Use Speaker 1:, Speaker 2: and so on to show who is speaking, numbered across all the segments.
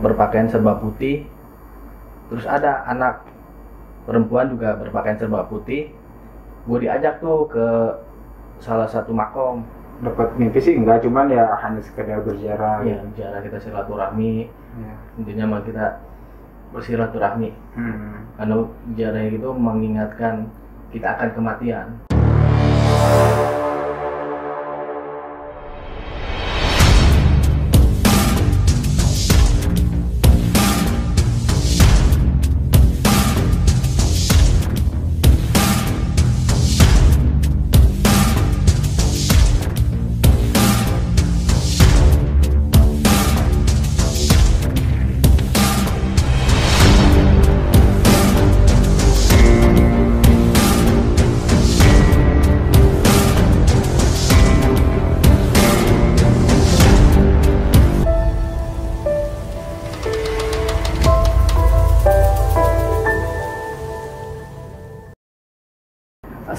Speaker 1: berpakaian serba putih. Terus ada anak perempuan juga berpakaian serba putih. Gue diajak tuh ke salah satu makom.
Speaker 2: Dapat mimpi sih enggak, cuman ya hanya sekedar berziarah.
Speaker 1: Ya, bicara kita silaturahmi.
Speaker 2: Ya.
Speaker 1: Intinya mah kita bersilaturahmi. Karena ziarah itu mengingatkan kita akan kematian.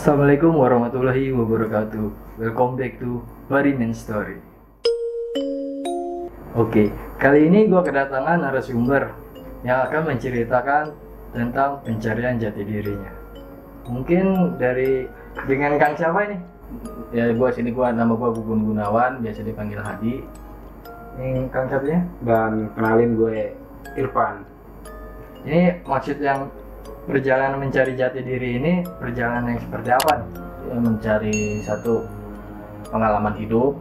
Speaker 1: Assalamualaikum warahmatullahi wabarakatuh. Welcome back to Barimen Story. Oke, kali ini gue kedatangan narasumber yang akan menceritakan tentang pencarian jati dirinya. Mungkin dengan Kang siapa ini? Ya nama gue Gugun Gunawan, biasa dipanggil Hadi. Yang Kang siapanya?
Speaker 2: Dan kenalin gue Irfan.
Speaker 1: Ini maksud yang perjalanan mencari jati diri ini perjalanan yang seperti apa nih? Ya, mencari satu pengalaman hidup,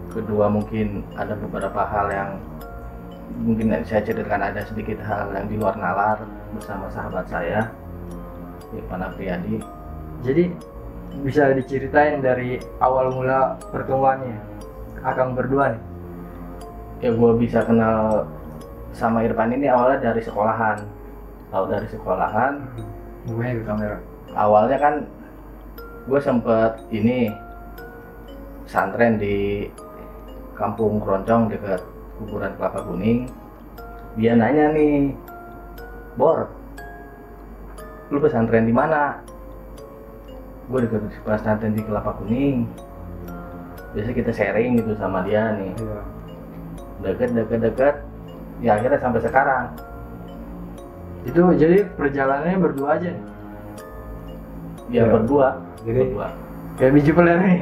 Speaker 1: kedua mungkin ada beberapa hal yang mungkin saya ceritakan, ada sedikit hal yang di luar nalar bersama sahabat saya Irfan Apriyadi. Jadi bisa diceritain dari awal mula pertemuannya Akang berdua nih. Ya gue bisa kenal sama Irfan ini awalnya dari sekolahan. Gue ke kamera. Awalnya kan gue sempet pesantren di Kampung Keroncong dekat kuburan Kelapa Kuning. Dia nanya nih, Bor, lu pesantren di mana? Gue dekat pesantren di Kelapa Kuning. Biasa kita sharing gitu sama dia nih. Deket. Ya akhirnya sampai sekarang. Itu jadi perjalanannya berdua aja nih. Ya, berdua.
Speaker 2: Jadi
Speaker 1: kayak biji peler nih.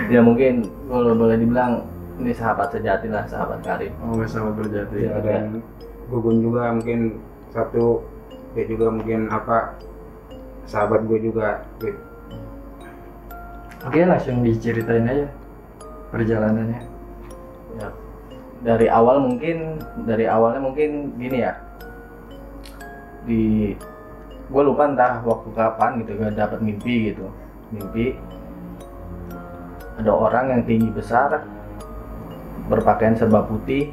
Speaker 1: Ya mungkin kalau boleh dibilang ini sahabat sejati lah, sahabat karib.
Speaker 2: Oh, sahabat berjati.
Speaker 1: Ya,
Speaker 2: dan Gugun juga mungkin satu, dia juga mungkin sahabat gue juga.
Speaker 1: Oke, langsung diceritain aja perjalanannya. Ya. Dari awalnya mungkin gini ya. Gue lupa entah waktu kapan gitu, gue dapet mimpi ada orang yang tinggi besar berpakaian serba putih.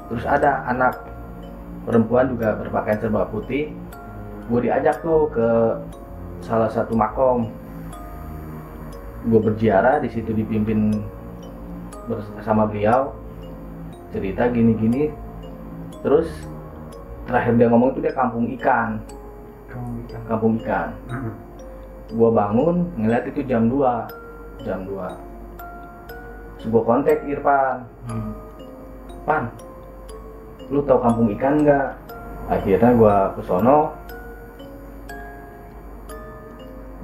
Speaker 1: Terus ada anak perempuan juga berpakaian serba putih. Gue diajak tuh ke salah satu makom. Gue berziarah di situ, dipimpin bersama beliau. Cerita gini, terus terakhir dia ngomong itu dia kampung ikan. Gua bangun ngeliat itu jam 2. Terus gua kontak Irfan. Pan, lu tahu kampung ikan nggak? Akhirnya gua kesono.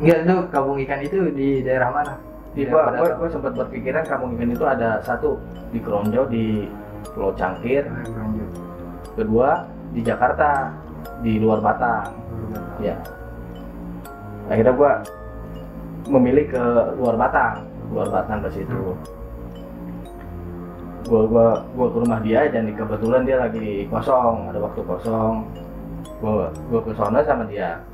Speaker 1: Enggak, itu kampung ikan itu di daerah mana? Gua sempat berpikiran kampung ikan itu ada satu di Keronjo di Pulau Cangkir, kedua di Jakarta di luar Batang. Ya, akhirnya gua memilih ke luar Batang ke situ. Gua ke rumah dia dan kebetulan dia lagi kosong, ada waktu kosong. Gua ke sana sama dia.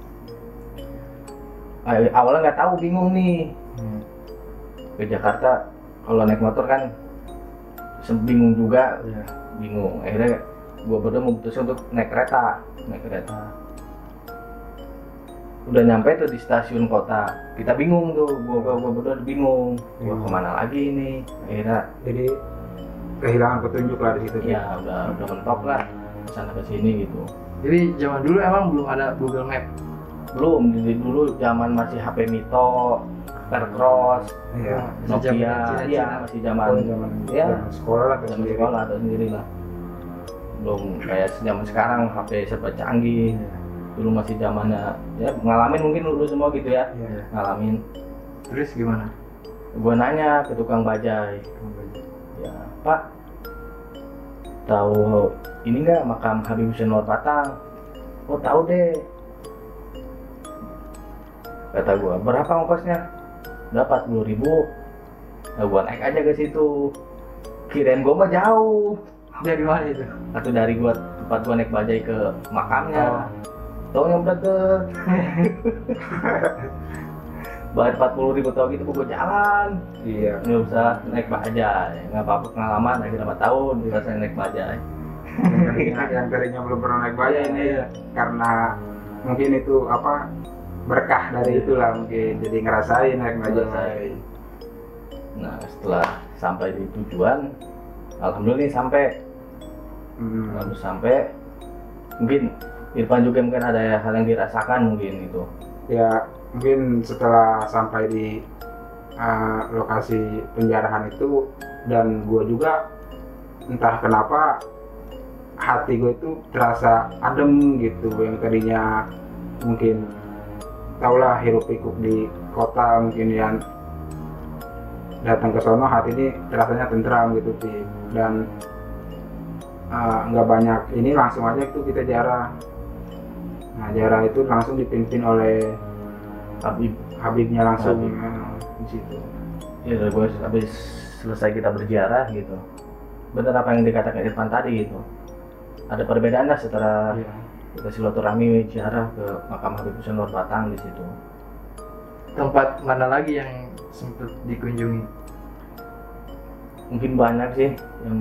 Speaker 1: Awalnya nggak tahu, bingung nih. Ke Jakarta kalau naik motor kan bingung juga. Bingung. Akhirnya gue berdua memutuskan untuk naik kereta. Udah nyampe tuh di stasiun kota, kita bingung tuh, gue berdua bingung. Gue kemana lagi ini? Akhirnya
Speaker 2: jadi kehilangan petunjuk lah di situ.
Speaker 1: Ya udah mentok lah kesana kesini gitu. Jadi zaman dulu emang belum ada Google Map. Belum, dulu zaman masih HP Mito. Percross,
Speaker 2: Iya.
Speaker 1: Nokia,
Speaker 3: Cina-Cina.
Speaker 1: iya masih zaman
Speaker 2: Zaman
Speaker 1: ya
Speaker 2: sekolah lah
Speaker 1: zaman
Speaker 2: sendiri.
Speaker 1: sekolah atau sendiri lah. Belum kayak zaman sekarang HP serba canggih. Dulu masih zamannya ya ngalamin mungkin lu semua gitu ya.
Speaker 2: Iya.
Speaker 1: Ngalamin.
Speaker 3: Terus gimana?
Speaker 1: Gue nanya ke tukang bajai, ya Pak, tahu ini nggak makam Habib Hussein Nur Batang? Oh tahu deh. Kata gue, berapa ongkosnya? Udah 40.000. Nah, gue naik aja ke situ. Kirain gue mah jauh.
Speaker 3: Dari mana itu?
Speaker 1: Atau dari gua tempat gua naik bajai ke makamnya. Taunya udah deket. Bayar 40.000 tau gitu gua jalan.
Speaker 2: Iya.
Speaker 1: Nggak usah naik bajai. Nggak apa-apa pengalaman lagi 5 tahun kita saya naik bajai.
Speaker 2: Yang tadinya belum pernah naik bajai ini
Speaker 1: Iya.
Speaker 2: karena mungkin itu apa berkah dari itulah mungkin jadi ngerasain naik bajai.
Speaker 1: Ngerasain. Nah setelah sampai di tujuan, alhamdulillah nih sampai. Lalu sampai mungkin Irfan juga mungkin ada hal yang dirasakan mungkin itu.
Speaker 2: Ya mungkin setelah sampai di lokasi penjarahan itu dan gue juga entah kenapa hati gue itu terasa adem gitu, yang tadinya mungkin taulah hiruk pikuk di kota, mungkin yang datang ke sono hati ini rasanya tentram gitu sih. Dan nggak banyak ini langsung aja itu kita jarah. Nah jarah itu langsung dipimpin oleh Habibnya langsung. Di situ.
Speaker 1: Ya gue habis selesai kita berziarah gitu. Benar apa yang dikatakan Irfan tadi gitu. Ada perbedaan lah setelah
Speaker 2: Iya.
Speaker 1: kita silaturahmi ziarah ke makam Habib Hussein Nur Batang di situ.
Speaker 3: Tempat mana lagi yang sempat dikunjungi?
Speaker 1: Mungkin banyak sih yang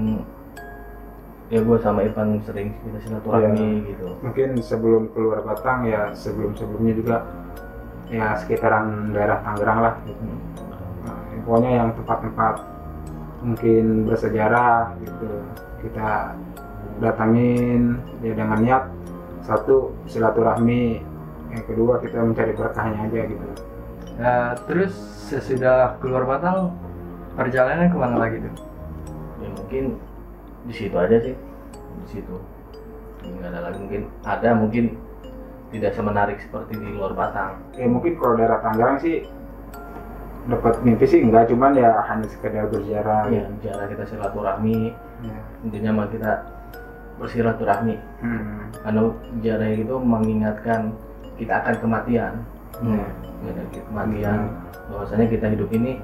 Speaker 1: ya gue sama Irfan sering kita silaturahmi gitu.
Speaker 2: Mungkin sebelum keluar Batang ya sebelum-sebelumnya juga ya sekitaran daerah Tangerang lah gitu. Nah, pokoknya yang tempat-tempat mungkin bersejarah gitu kita datangin ya dengan niat satu silaturahmi, yang kedua kita mencari berkahnya aja gitu.
Speaker 3: Nah, terus sesudah keluar Batang, perjalanan kemana lagi tuh?
Speaker 1: Ya mungkin di situ aja sih, di situ. Nggak ada lagi, mungkin tidak semenarik seperti di luar Batang.
Speaker 2: Ya mungkin kalau daerah Tangerang sih dapat mimpi sih enggak, cuman ya hanya sekedar berziarah.
Speaker 1: Ya, cara kita silaturahmi,
Speaker 2: Ya.
Speaker 1: intinya mah kita bersilaturahmi. Karena sejarah itu mengingatkan kita akan kematian.
Speaker 2: Ya.
Speaker 1: Kematian, bahwasanya kita hidup ini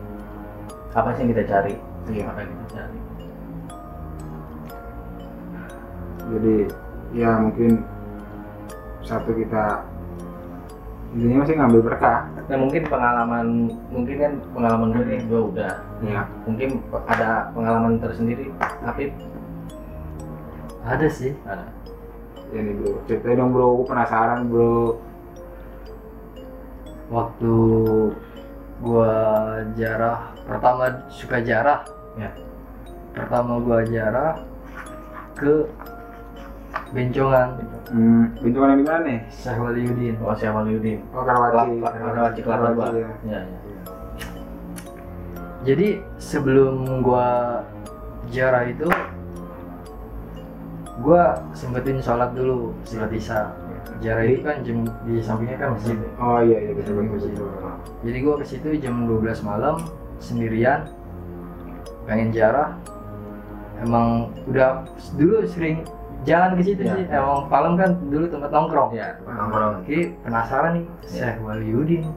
Speaker 1: apa sih yang kita cari?
Speaker 2: Iya.
Speaker 1: Apa yang kita cari?
Speaker 2: Jadi ya mungkin satu kita intinya masih ngambil berkah.
Speaker 1: Nah mungkin pengalaman gue nih gue udah.
Speaker 2: Ya.
Speaker 1: Mungkin ada pengalaman tersendiri, Habib?
Speaker 3: Ada sih.
Speaker 1: Ada.
Speaker 2: Ini bro, ceritain dong bro, aku penasaran bro.
Speaker 3: Waktu gua jarah, pertama suka jarah.
Speaker 1: Ya.
Speaker 3: Pertama gua jarah ke Bencongan,
Speaker 2: Bentukan yang di mana nih?
Speaker 3: Syekh Waliuddin.
Speaker 1: Oh Syekh Waliuddin.
Speaker 2: Oh Karawaci.
Speaker 1: Karawaci Kelapa Dua.
Speaker 2: Iya.
Speaker 1: Ya, ya.
Speaker 3: Jadi sebelum gua jarah itu, gua sempetin sholat dulu, sholat isya. Jarah itu kan jam di sampingnya kan masjid.
Speaker 2: Oh iya iya betul betul.
Speaker 3: Masjid.
Speaker 2: betul.
Speaker 3: Jadi gua ke situ jam 12 malam sendirian, pengen jarah. Emang udah dulu sering jalan ke situ
Speaker 1: Ya.
Speaker 3: sih. Emang Palem kan dulu tempat nongkrong.
Speaker 1: Ya, nongkrong.
Speaker 3: Oke, penasaran nih, Syekh Waliuddin,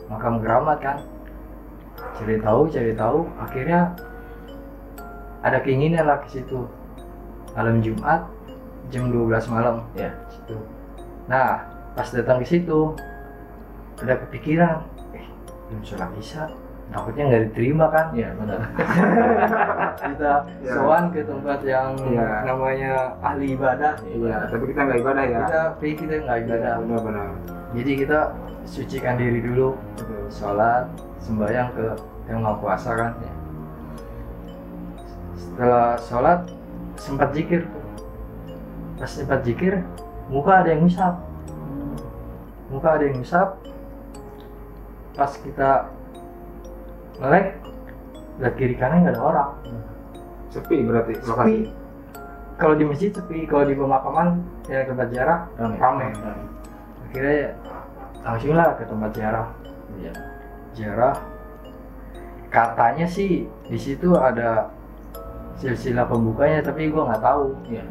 Speaker 3: makam keramat kan. Cari tahu, akhirnya ada keinginan lah ke situ. Malam Jumat jam 12 malam
Speaker 1: Ya.
Speaker 3: situ. Nah, pas datang ke situ ada kepikiran, belum sholat isya, takutnya nggak diterima kan.
Speaker 1: Ya, benar.
Speaker 3: Kita
Speaker 2: Ya.
Speaker 3: sowan ke tempat yang
Speaker 2: Ya.
Speaker 3: namanya ahli ibadah.
Speaker 2: Iya, tapi kita nggak ibadah ya.
Speaker 3: Kita nggak ibadah.
Speaker 2: Benar-benar.
Speaker 3: Jadi kita sucikan diri dulu,
Speaker 2: Betul.
Speaker 3: sholat, sembahyang ke yang mau puasa kan. Ya. Setelah sholat sempat zikir tuh. Pas sempat zikir, muka ada yang ngusap. Pas kita melek, lihat kiri kanan nggak ada orang.
Speaker 2: Sepi berarti
Speaker 3: Sepi.
Speaker 2: lokasi.
Speaker 3: Kalau di masjid sepi, kalau di pemakaman ya tempat ziarah ramai. Akhirnya ya, langsung lah ke tempat ziarah.
Speaker 1: Iya.
Speaker 3: Ziarah. Katanya sih di situ ada silsilah pembukanya, tapi gua nggak tahu.
Speaker 1: Iya.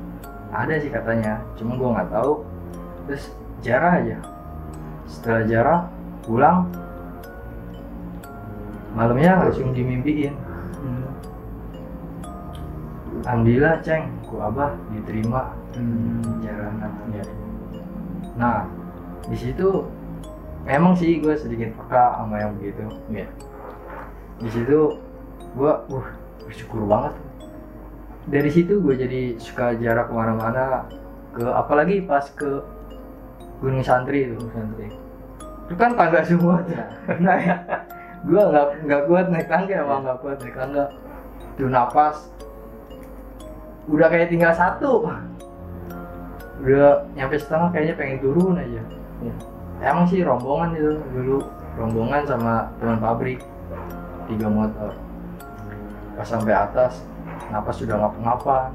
Speaker 3: Ada sih katanya, cuma gua nggak tahu. Terus ziarah aja. Setelah ziarah pulang, malamnya langsung dimimpiin. Alhamdulillah ceng, ku abah diterima jalanan.
Speaker 1: Iya.
Speaker 3: Nah, di situ memang sih gue sedikit peka sama yang begitu.
Speaker 1: Iya.
Speaker 3: Di situ gue, bersyukur banget. Dari situ gue jadi suka jarak kemana-mana, apalagi pas ke Gunung Santri itu. Itu kan tangga semua tuh. Nah ya, gue nggak kuat naik tangga, emang nggak kuat naik tangga. Tuh napas, udah kayak tinggal satu. Udah nyampe setengah kayaknya pengen turun aja.
Speaker 1: Iya.
Speaker 3: Emang sih rombongan itu dulu, rombongan sama teman pabrik, 3 motor. Pas sampai atas, napas sudah ngapa-ngapa.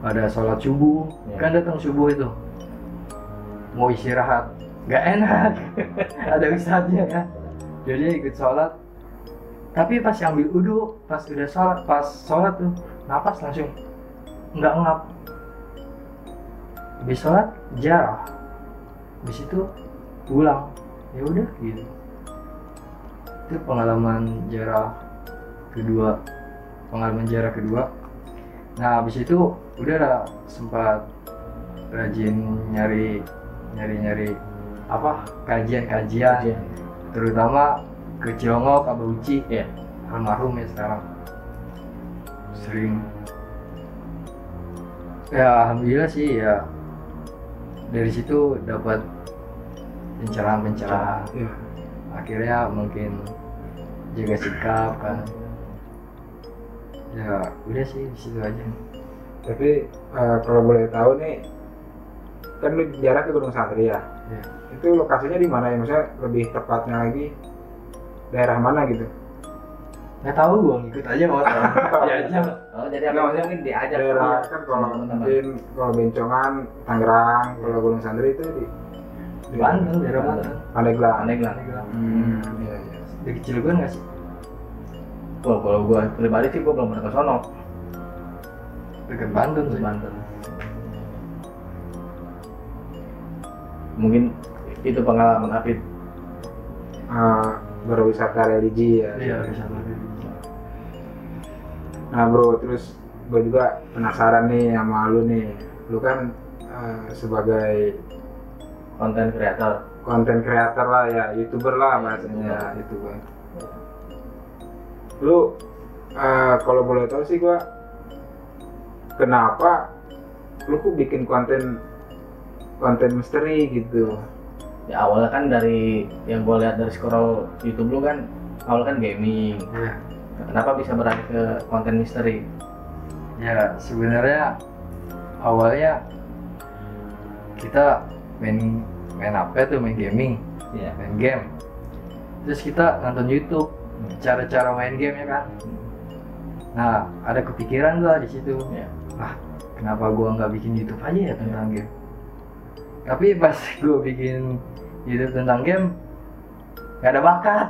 Speaker 3: Ada sholat subuh,
Speaker 1: Ya.
Speaker 3: kan datang subuh itu. Mau istirahat, nggak enak. Ada ustadznya kan. Jadi ikut sholat. Tapi pas ambil wudhu, pas udah sholat tuh, napas langsung nggak ngap. Habis sholat jarah, habis itu pulang, ya udah gitu. Itu pengalaman jarah kedua. Nah habis itu udah lah, sempat rajin nyari apa kajian, terutama ke Cilongok, Abah Uci,
Speaker 1: Iya.
Speaker 3: almarhum ya sekarang. Sering. Ya alhamdulillah sih ya, dari situ dapat pencerahan.
Speaker 2: Iya.
Speaker 3: Akhirnya mungkin jaga sikap kan. Ya udah sih di situ aja.
Speaker 2: Tapi kalau boleh tahu nih, kan lu jarak ke Gunung Santri ya.
Speaker 3: Iya.
Speaker 2: Itu lokasinya di mana ya? Maksudnya lebih tepatnya lagi daerah mana gitu?
Speaker 3: Nggak tahu gua ngikut aja motor. Ya aja.
Speaker 1: Oh, jadi
Speaker 2: Nggak,
Speaker 1: apa
Speaker 2: maksudnya
Speaker 1: mungkin diajak
Speaker 2: Daerah
Speaker 1: sama
Speaker 2: kan kalau
Speaker 1: teman-teman.
Speaker 2: mungkin kalau Bencongan, Tangerang, kalau Gunung Santri itu di
Speaker 3: Banten, daerah Banten.
Speaker 2: Pandeglang.
Speaker 1: Pandeglang.
Speaker 2: Iya, iya.
Speaker 3: Di Cilegon nggak sih?
Speaker 1: Wah, kalau gua pribadi sih gua belum pernah ke sono.
Speaker 3: Dekat Banten sih.
Speaker 1: Banten. Mungkin itu pengalaman Afid.
Speaker 2: Berwisata religi ya.
Speaker 3: Iya bisa lebih.
Speaker 2: Nah bro, terus gue juga penasaran nih sama lu nih. Lu kan sebagai
Speaker 1: Konten kreator.
Speaker 2: konten kreator lah ya, YouTuber lah bahasanya YouTuber. Lu kalau boleh tahu sih gue, kenapa lu kok bikin konten misteri gitu?
Speaker 1: Ya awalnya kan dari yang gua lihat dari scroll YouTube lu kan, awalnya kan gaming.
Speaker 3: Iya.
Speaker 1: Kenapa bisa beralih ke konten misteri?
Speaker 3: Ya sebenarnya awalnya kita main apa tuh, main gaming,
Speaker 1: Iya.
Speaker 3: main game. Terus kita nonton YouTube cara-cara main game ya kan. Nah ada kepikiran lah di situ.
Speaker 1: Iya.
Speaker 3: Kenapa gua nggak bikin YouTube aja ya tentang game? Tapi pas gua bikin YouTube tentang game nggak ada bakat.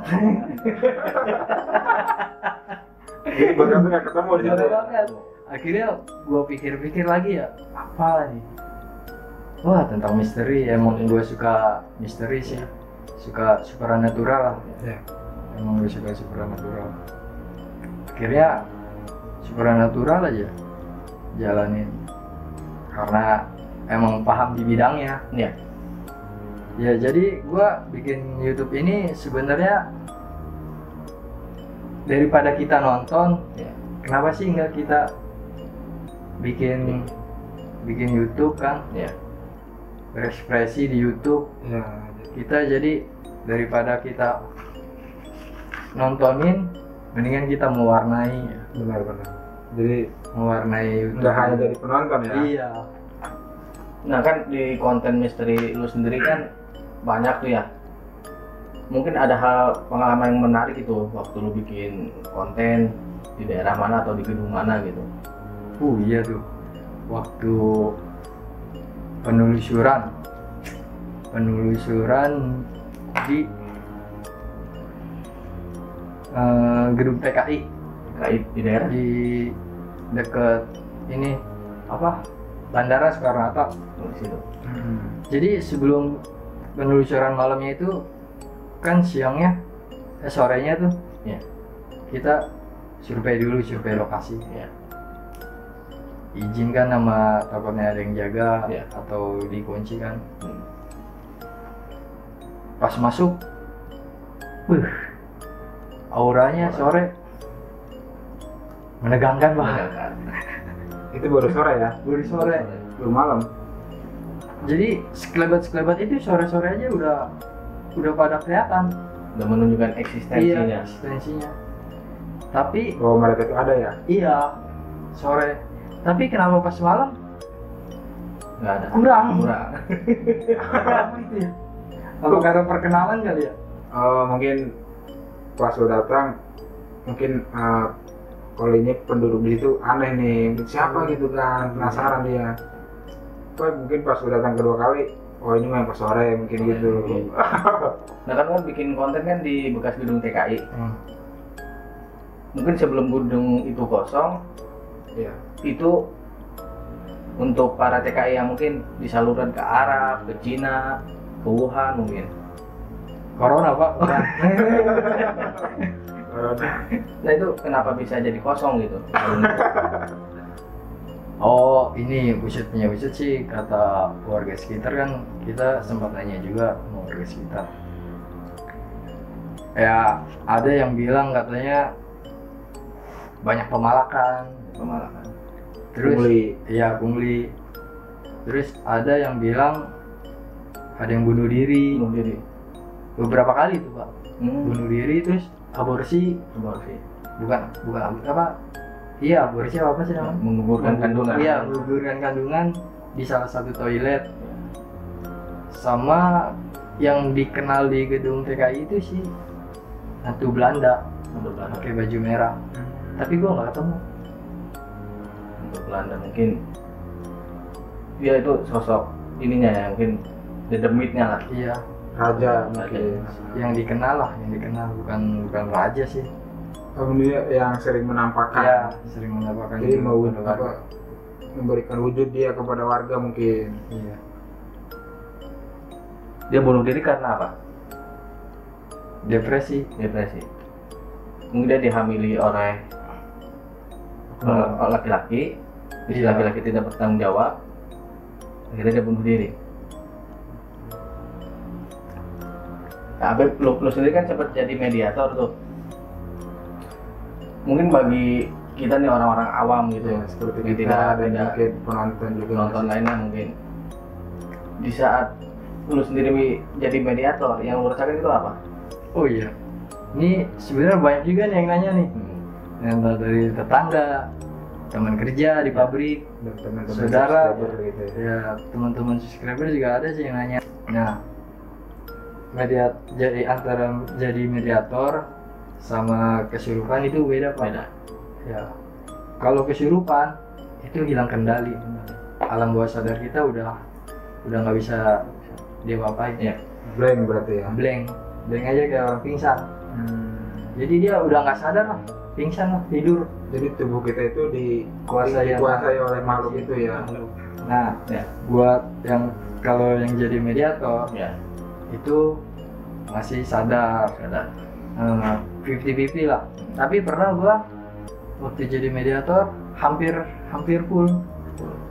Speaker 2: Jadi bahkan nggak ketemu di
Speaker 3: Nggak
Speaker 2: situ.
Speaker 3: ada bakat. Akhirnya gua pikir-pikir lagi ya, apa nih? Wah tentang misteri, emang gue suka misteri sih, suka supernatural lah.
Speaker 2: Ya.
Speaker 3: Emang gue suka supernatural. Akhirnya supernatural aja jalanin, karena emang paham di bidangnya.
Speaker 1: Iya.
Speaker 3: Ya jadi gue bikin YouTube ini sebenarnya daripada kita nonton,
Speaker 1: Iya.
Speaker 3: kenapa sih nggak kita bikin YouTube kan?
Speaker 1: Iya.
Speaker 3: Berekspresi di YouTube.
Speaker 2: Ya.
Speaker 3: Kita jadi daripada kita nontonin, mendingan kita mewarnai
Speaker 2: Benar-benar. Jadi
Speaker 3: YouTube.
Speaker 2: nggak hanya dari penonton ya.
Speaker 3: Iya.
Speaker 1: Nah kan di konten misteri lu sendiri kan banyak tuh ya. mungkin ada hal pengalaman yang menarik itu waktu lu bikin konten di daerah mana atau di gedung mana gitu.
Speaker 3: Iya tuh, waktu penelusuran di gedung TKI
Speaker 1: Kait di daerah
Speaker 3: di deket ini apa, Bandara Soekarno-Hatta.
Speaker 1: di situ.
Speaker 3: Jadi sebelum penelusuran malamnya itu kan siangnya, sorenya tuh
Speaker 1: Ya.
Speaker 3: kita survei lokasi.
Speaker 1: Ya.
Speaker 3: Izin kan, nama takutnya ada yang jaga
Speaker 1: Ya.
Speaker 3: atau dikunci kan.
Speaker 1: Hmm.
Speaker 3: Pas masuk, auranya sore menegangkan banget.
Speaker 1: Kan?
Speaker 2: Itu baru sore ya,
Speaker 3: Baru sore.
Speaker 2: belum malam.
Speaker 3: Jadi sekelebat itu sore-sore aja udah pada kelihatan.
Speaker 1: Udah menunjukkan eksistensinya.
Speaker 3: Iya, eksistensinya. Tapi
Speaker 2: Oh, mereka itu ada ya?
Speaker 3: iya, sore. Tapi kenapa pas malam
Speaker 1: Nggak ada.
Speaker 3: kurang?
Speaker 1: Kurang.
Speaker 3: Gitu ya? Apa karena perkenalan kali ya?
Speaker 2: Mungkin pas lo datang, mungkin kalau ini penduduk di situ aneh nih, siapa gitu kan, penasaran dia. Mungkin pas lo datang kedua kali, oh ini mah pas sore mungkin gitu.
Speaker 1: Nah kan bikin konten kan di bekas gedung TKI. Mungkin sebelum gedung itu kosong,
Speaker 2: Iya.
Speaker 1: itu untuk para TKI yang mungkin disalurkan ke Arab, ke Cina, ke Wuhan mungkin.
Speaker 3: Corona pak.
Speaker 1: Nah itu kenapa bisa jadi kosong gitu?
Speaker 3: Oh ini buset sih, kata warga sekitar kan, kita sempat nanya juga sama warga sekitar. Ya ada yang bilang katanya banyak pemalakan. Terus
Speaker 2: Pungli.
Speaker 3: iya pungli. Terus ada yang bilang ada yang bunuh diri.
Speaker 1: Bunuh diri.
Speaker 3: Beberapa kali tuh pak. Bunuh diri terus aborsi.
Speaker 1: Aborsi.
Speaker 3: Bukan apa? Iya aborsi apa sih namanya?
Speaker 1: Menggugurkan kandungan.
Speaker 3: Iya menggugurkan kandungan di salah satu toilet. Sama yang dikenal di gedung TKI itu sih hantu Belanda pakai baju merah. Tapi gua nggak ketemu.
Speaker 1: Untuk Belanda mungkin dia itu sosok ininya ya, mungkin the demitnya lah.
Speaker 3: Iya.
Speaker 2: Raja mungkin.
Speaker 3: Yang dikenal bukan raja sih.
Speaker 2: Dia yang sering menampakkan.
Speaker 3: Iya sering menampakkan.
Speaker 2: Jadi
Speaker 3: juga
Speaker 2: mau
Speaker 3: kepada warga.
Speaker 2: apa, memberikan wujud dia kepada warga mungkin.
Speaker 3: Iya.
Speaker 1: Dia bunuh diri karena apa?
Speaker 3: Depresi.
Speaker 1: Mungkin dia dihamili oleh laki-laki, terus
Speaker 3: Iya.
Speaker 1: laki-laki tidak bertanggung jawab, akhirnya dia bunuh diri. Nah, Abeb, lu sendiri kan sempat jadi mediator tuh. Mungkin bagi kita nih orang-orang awam gitu,
Speaker 2: Ya, seperti
Speaker 1: yang
Speaker 2: kita dan mungkin penonton juga.
Speaker 1: penonton lainnya mungkin. Di saat lu sendiri jadi mediator, yang lu rasakan itu apa?
Speaker 3: Oh iya. Ini sebenarnya banyak juga nih yang nanya nih. Yang dari tetangga, teman kerja di pabrik,
Speaker 2: Dan teman-teman
Speaker 3: saudara,
Speaker 2: subscriber gitu ya.
Speaker 3: ya teman-teman subscriber juga ada sih yang nanya. Nah, antara jadi mediator sama kesurupan itu beda pak.
Speaker 1: Beda.
Speaker 3: Ya, kalau kesurupan itu hilang kendali. Alam bawah sadar kita udah nggak bisa dia apain.
Speaker 1: Ya.
Speaker 2: Blank berarti ya.
Speaker 3: Blank aja kayak orang pingsan. Jadi dia udah nggak sadar lah, pingsan lah, tidur.
Speaker 2: Jadi tubuh kita itu
Speaker 3: Dikuasai
Speaker 2: oleh makhluk itu ya.
Speaker 3: Nah,
Speaker 1: Ya.
Speaker 3: buat yang kalau yang jadi mediator
Speaker 1: Ya.
Speaker 3: itu masih sadar, 50-50 lah. Tapi pernah gua waktu jadi mediator hampir full,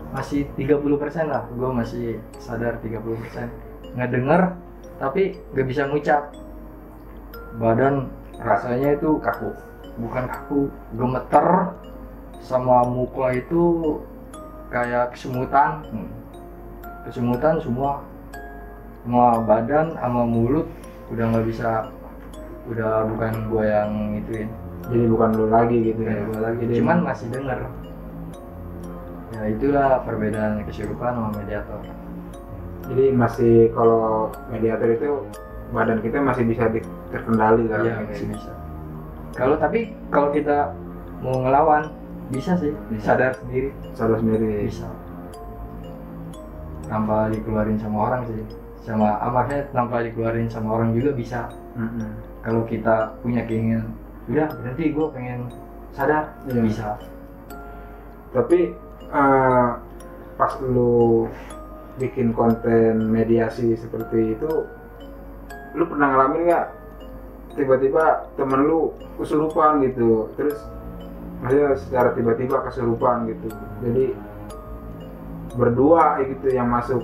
Speaker 3: masih 30% lah. Gua masih sadar 30%, ngedenger tapi gak bisa ngucap. Badan rasanya itu kaku, bukan kaku, gemeter, sama muka itu kayak kesemutan, semua badan sama mulut udah nggak bisa, udah bukan gua yang ituin,
Speaker 2: Jadi bukan lu lagi gitu ya.
Speaker 3: kayak gua lagi, cuman masih denger. Ya itulah perbedaan kesurupan sama mediator.
Speaker 2: Jadi masih, kalau mediator itu badan kita masih bisa terkendali kan.
Speaker 3: Iya, masih bisa. Kalau kita mau ngelawan bisa sih, sadar sendiri
Speaker 2: Sadar sendiri.
Speaker 3: bisa. Tanpa dikeluarin sama orang sih. Maksudnya tanpa dikeluarin sama orang juga bisa. Kalau kita punya keinginan, udah berarti gue pengen sadar,
Speaker 2: Iya.
Speaker 3: bisa.
Speaker 2: Tapi pas lu bikin konten mediasi seperti itu, lu pernah ngalamin nggak tiba-tiba temen lu kesurupan gitu, terus maksudnya secara tiba-tiba kesurupan gitu, jadi berdua gitu yang masuk?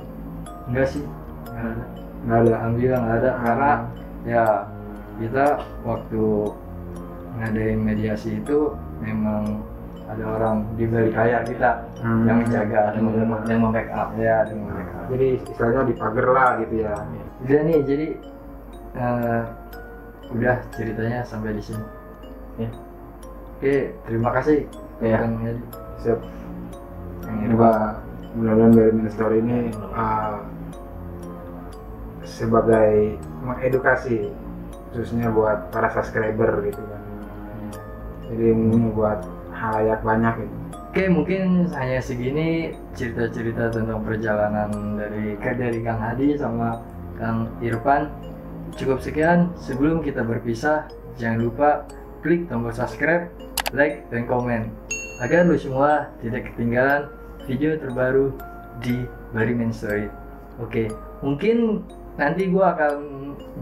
Speaker 3: Enggak sih,
Speaker 2: Nggak ada.
Speaker 3: alhamdulillah nggak ada. Karena ya kita waktu ngadain mediasi itu memang ada orang di balik layar kita yang menjaga, yang membackup ya, yang membackup.
Speaker 2: Jadi istilahnya dipager lah gitu ya.
Speaker 3: Udah nih, jadi udah ceritanya sampai di sini. Ya. Oke, terima kasih.
Speaker 2: Ya.
Speaker 3: Kang Hedi.
Speaker 2: Siap.
Speaker 3: Kang Irwan.
Speaker 2: Semoga mudah-mudahan dari Story ini sebagai mengedukasi khususnya buat para subscriber gitu kan. Jadi ini buat halayak banyak gitu.
Speaker 3: Oke, mungkin hanya segini cerita-cerita tentang perjalanan dari Kang Hadi sama Kang Irfan. Cukup sekian. Sebelum kita berpisah, jangan lupa klik tombol subscribe, like, dan komen agar lu semua tidak ketinggalan video terbaru di Barimen Story. Oke, mungkin nanti gua akan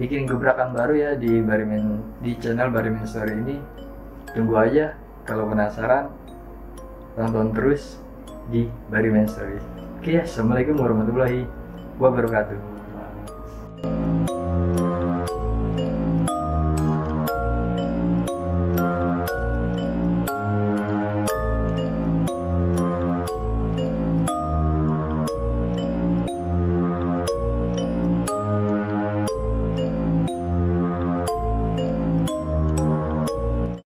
Speaker 3: bikin gebrakan baru ya di channel Barimen Story ini. Tunggu aja. Kalau penasaran, tonton terus di Barimen Story. Oke, assalamualaikum warahmatullahi wabarakatuh.